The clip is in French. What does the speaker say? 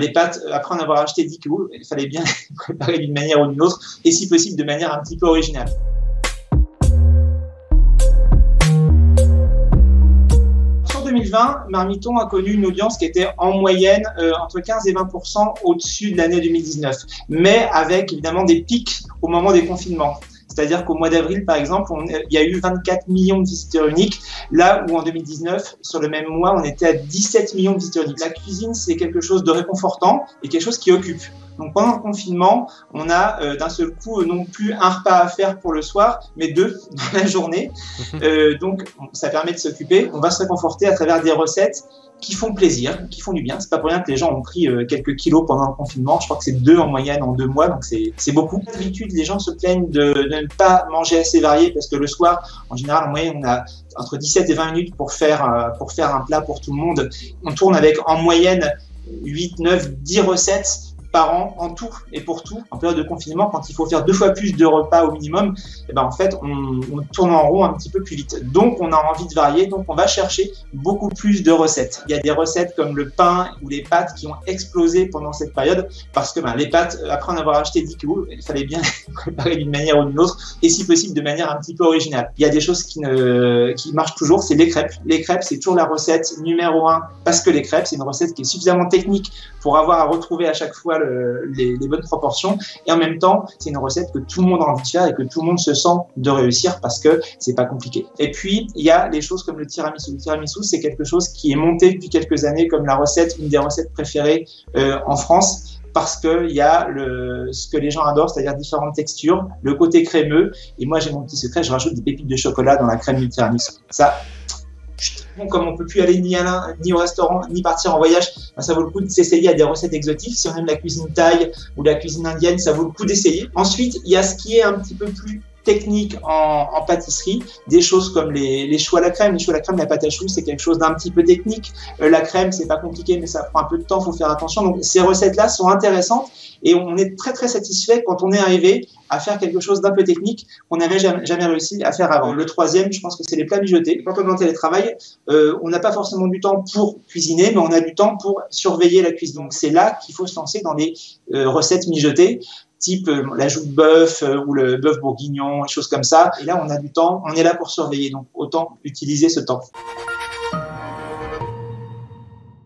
Les pâtes, après en avoir acheté 10 kilos, il fallait bien les préparer d'une manière ou d'une autre, et si possible de manière un petit peu originale. Sur 2020, Marmiton a connu une audience qui était en moyenne entre 15 et 20% au-dessus de l'année 2019, mais avec évidemment des pics au moment des confinements. C'est-à-dire qu'au mois d'avril, par exemple, il y a eu 24 millions de visiteurs uniques, là où en 2019, sur le même mois, on était à 17 millions de visiteurs uniques. La cuisine, c'est quelque chose de réconfortant et quelque chose qui occupe. Donc pendant le confinement, on a d'un seul coup non plus un repas à faire pour le soir, mais deux dans la journée. Donc ça permet de s'occuper. On va se réconforter à travers des recettes qui font plaisir, qui font du bien. C'est pas pour rien que les gens ont pris quelques kilos pendant le confinement. Je crois que c'est 2 en moyenne en 2 mois, donc c'est beaucoup. D'habitude, les gens se plaignent de ne pas manger assez varié parce que le soir, en général, en moyenne, on a entre 17 et 20 minutes pour faire un plat pour tout le monde. On tourne avec en moyenne 8, 9, 10 recettes par an en tout et pour tout. En période de confinement, quand il faut faire 2 fois plus de repas au minimum, et ben en fait, on tourne en rond un petit peu plus vite. Donc, on a envie de varier, donc on va chercher beaucoup plus de recettes. Il y a des recettes comme le pain ou les pâtes qui ont explosé pendant cette période parce que les pâtes, après en avoir acheté 10 kilos, il fallait bien les préparer d'une manière ou d'une autre et si possible de manière un petit peu originale. Il y a des choses qui marchent toujours, c'est les crêpes. Les crêpes, c'est toujours la recette numéro 1 parce que les crêpes, c'est une recette qui est suffisamment technique pour avoir à retrouver à chaque fois les bonnes proportions et en même temps c'est une recette que tout le monde a envie de faire et que tout le monde se sent de réussir parce que c'est pas compliqué. Et puis il y a des choses comme le tiramisu. Le tiramisu, c'est quelque chose qui est monté depuis quelques années comme une des recettes préférées en France parce que il y a ce que les gens adorent, c'est-à-dire différentes textures, le côté crémeux, et moi j'ai mon petit secret, je rajoute des pépites de chocolat dans la crème du tiramisu. Ça, comme on peut plus aller ni au restaurant, ni partir en voyage, ça vaut le coup de s'essayer à des recettes exotiques. Si on aime la cuisine thaï ou la cuisine indienne, ça vaut le coup d'essayer. Ensuite, il y a ce qui est un petit peu plus technique en pâtisserie, des choses comme les choux à la crème. Les choux à la crème, la pâte à choux, c'est quelque chose d'un petit peu technique. La crème, c'est pas compliqué, mais ça prend un peu de temps, faut faire attention. Donc, ces recettes-là sont intéressantes et on est très, très satisfait quand on est arrivé à faire quelque chose d'un peu technique qu'on n'avait jamais réussi à faire avant. Le troisième, je pense que c'est les plats mijotés. Quand on est en télétravail, on n'a pas forcément du temps pour cuisiner, mais on a du temps pour surveiller la cuisine. Donc, c'est là qu'il faut se lancer dans des recettes mijotées, type la joue de bœuf ou le bœuf bourguignon, des choses comme ça. Et là, on a du temps, on est là pour surveiller. Donc, autant utiliser ce temps.